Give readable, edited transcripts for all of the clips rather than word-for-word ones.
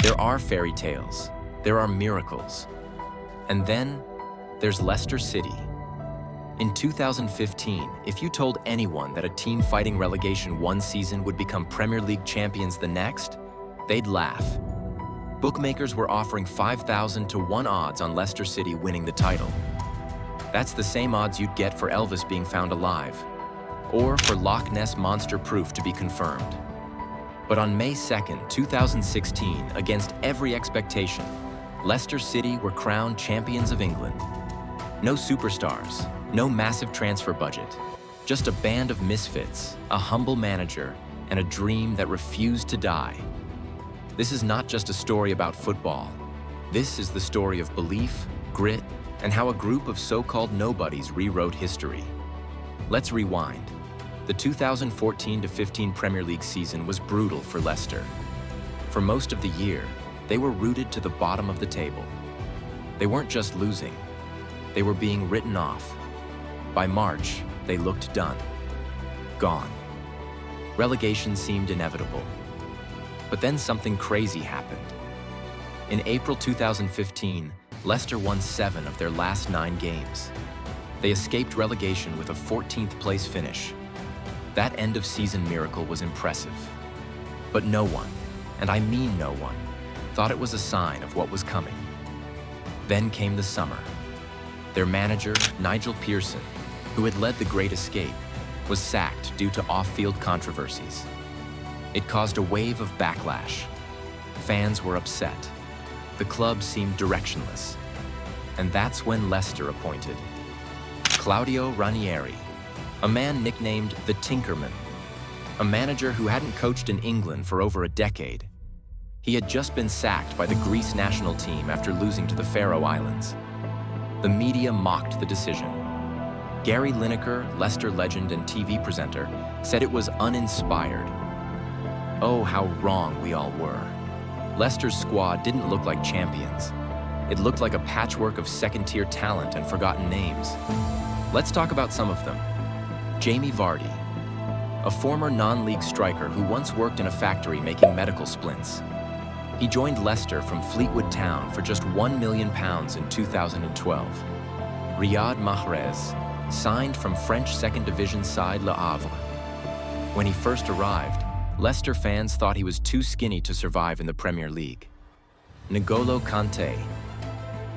There are fairy tales, there are miracles. And then there's Leicester City. In 2015, if you told anyone that a team fighting relegation one season would become Premier League champions the next, they'd laugh. Bookmakers were offering 5,000 to 1 odds on Leicester City winning the title. That's the same odds you'd get for Elvis being found alive, or for Loch Ness Monster proof to be confirmed. But on May 2nd, 2016, against every expectation, Leicester City were crowned champions of England. No superstars, no massive transfer budget, just a band of misfits, a humble manager, and a dream that refused to die. This is not just a story about football. This is the story of belief, grit, and how a group of so-called nobodies rewrote history. Let's rewind. The 2014-15 Premier League season was brutal for Leicester. For most of the year, they were rooted to the bottom of the table. They weren't just losing, they were being written off. By March, they looked done. Gone. Relegation seemed inevitable. But then something crazy happened. In April 2015, Leicester won 7 of their last 9 games. They escaped relegation with a 14th place finish. That end-of-season miracle was impressive. But no one, and I mean no one, thought it was a sign of what was coming. Then came the summer. Their manager, Nigel Pearson, who had led the Great Escape, was sacked due to off-field controversies. It caused a wave of backlash. Fans were upset. The club seemed directionless. And that's when Leicester appointed Claudio Ranieri, a man nicknamed the Tinkerman, a manager who hadn't coached in England for over a decade. He had just been sacked by the Greece national team after losing to the Faroe Islands. The media mocked the decision. Gary Lineker, Leicester legend and TV presenter, said it was uninspired. Oh, how wrong we all were. Leicester's squad didn't look like champions. It looked like a patchwork of second-tier talent and forgotten names. Let's talk about some of them. Jamie Vardy, a former non-league striker who once worked in a factory making medical splints. He joined Leicester from Fleetwood Town for just £1 million in 2012. Riyad Mahrez, signed from French second division side Le Havre. When he first arrived, Leicester fans thought he was too skinny to survive in the Premier League. N'Golo Kanté,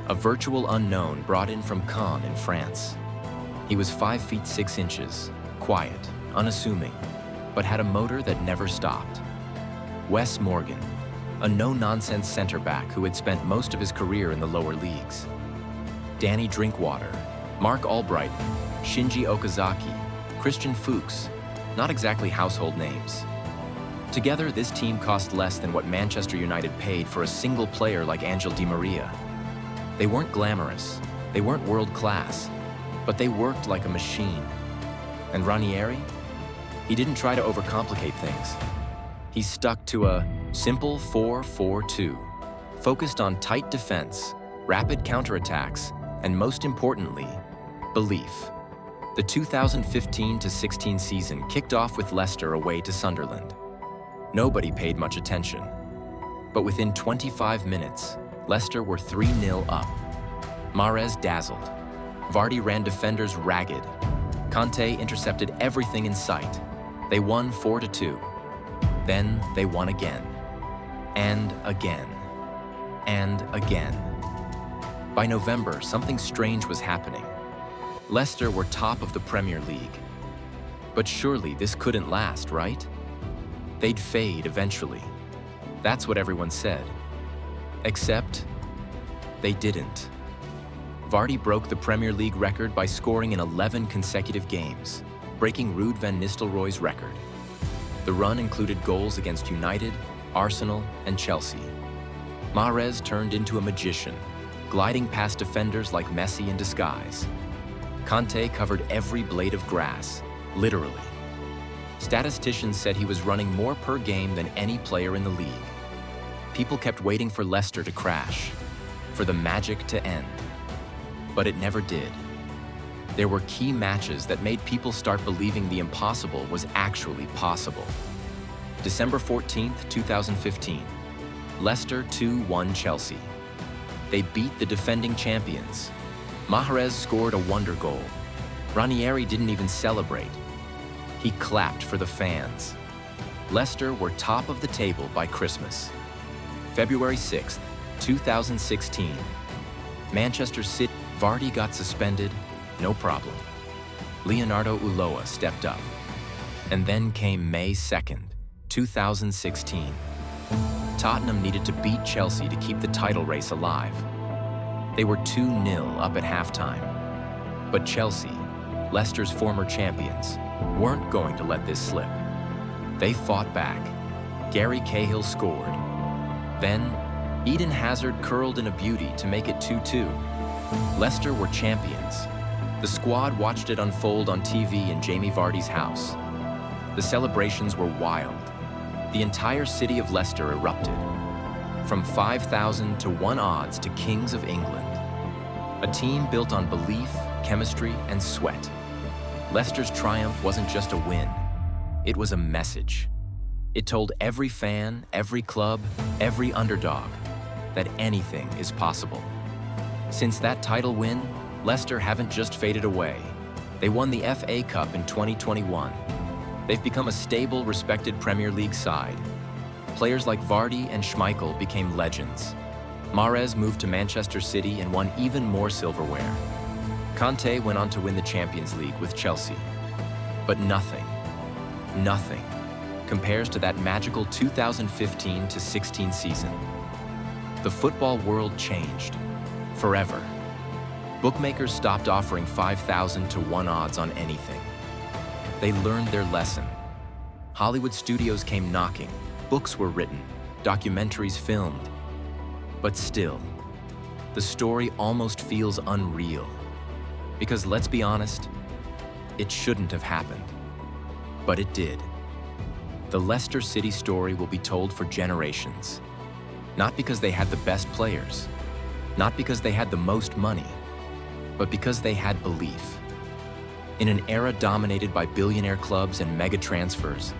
a virtual unknown brought in from Caen in France. He was 5 feet 6 inches, quiet, unassuming, but had a motor that never stopped. Wes Morgan, a no-nonsense centre-back who had spent most of his career in the lower leagues. Danny Drinkwater, Mark Albright, Shinji Okazaki, Christian Fuchs, not exactly household names. Together, this team cost less than what Manchester United paid for a single player like Angel Di Maria. They weren't glamorous, they weren't world-class, but they worked like a machine. And Ranieri? He didn't try to overcomplicate things. He stuck to a simple 4-4-2, focused on tight defense, rapid counterattacks, and most importantly, belief. The 2015-16 season kicked off with Leicester away to Sunderland. Nobody paid much attention. But within 25 minutes, Leicester were 3-0 up. Mahrez dazzled. Vardy ran defenders ragged. Kanté intercepted everything in sight. They won 4-2. Then they won again. And again. And again. By November, something strange was happening. Leicester were top of the Premier League. But surely this couldn't last, right? They'd fade eventually. That's what everyone said. Except they didn't. Vardy broke the Premier League record by scoring in 11 consecutive games, breaking Ruud van Nistelrooy's record. The run included goals against United, Arsenal, and Chelsea. Mahrez turned into a magician, gliding past defenders like Messi in disguise. Kanté covered every blade of grass, literally. Statisticians said he was running more per game than any player in the league. People kept waiting for Leicester to crash, for the magic to end. But it never did. There were key matches that made people start believing the impossible was actually possible. December 14th, 2015. Leicester 2-1 Chelsea. They beat the defending champions. Mahrez scored a wonder goal. Ranieri didn't even celebrate. He clapped for the fans. Leicester were top of the table by Christmas. February 6th, 2016. Manchester City. Vardy got suspended, no problem. Leonardo Ulloa stepped up. And then came May 2nd, 2016. Tottenham needed to beat Chelsea to keep the title race alive. They were 2-0 up at halftime. But Chelsea, Leicester's former champions, weren't going to let this slip. They fought back. Gary Cahill scored. Then, Eden Hazard curled in a beauty to make it 2-2. Leicester were champions. The squad watched it unfold on TV in Jamie Vardy's house. The celebrations were wild. The entire city of Leicester erupted. From 5,000 to 1 odds to Kings of England. A team built on belief, chemistry, and sweat. Leicester's triumph wasn't just a win. It was a message. It told every fan, every club, every underdog that anything is possible. Since that title win, Leicester haven't just faded away. They won the FA Cup in 2021. They've become a stable, respected Premier League side. Players like Vardy and Schmeichel became legends. Mahrez moved to Manchester City and won even more silverware. Kanté went on to win the Champions League with Chelsea. But nothing compares to that magical 2015-16 season. The football world changed, forever. Bookmakers stopped offering 5,000 to 1 odds on anything. They learned their lesson. Hollywood studios came knocking, books were written, documentaries filmed. But still, the story almost feels unreal. Because let's be honest, it shouldn't have happened. But it did. The Leicester City story will be told for generations. Not because they had the best players, not because they had the most money, but because they had belief. In an era dominated by billionaire clubs and mega transfers,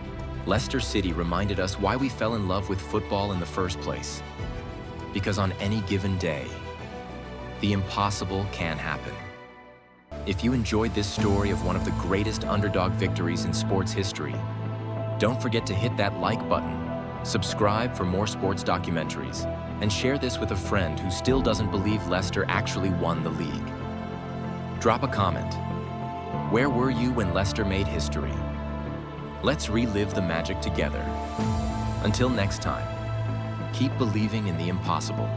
Leicester City reminded us why we fell in love with football in the first place. Because on any given day, the impossible can happen. If you enjoyed this story of one of the greatest underdog victories in sports history, don't forget to hit that like button, subscribe for more sports documentaries, and share this with a friend who still doesn't believe Leicester actually won the league. Drop a comment. Where were you when Leicester made history? Let's relive the magic together. Until next time, keep believing in the impossible.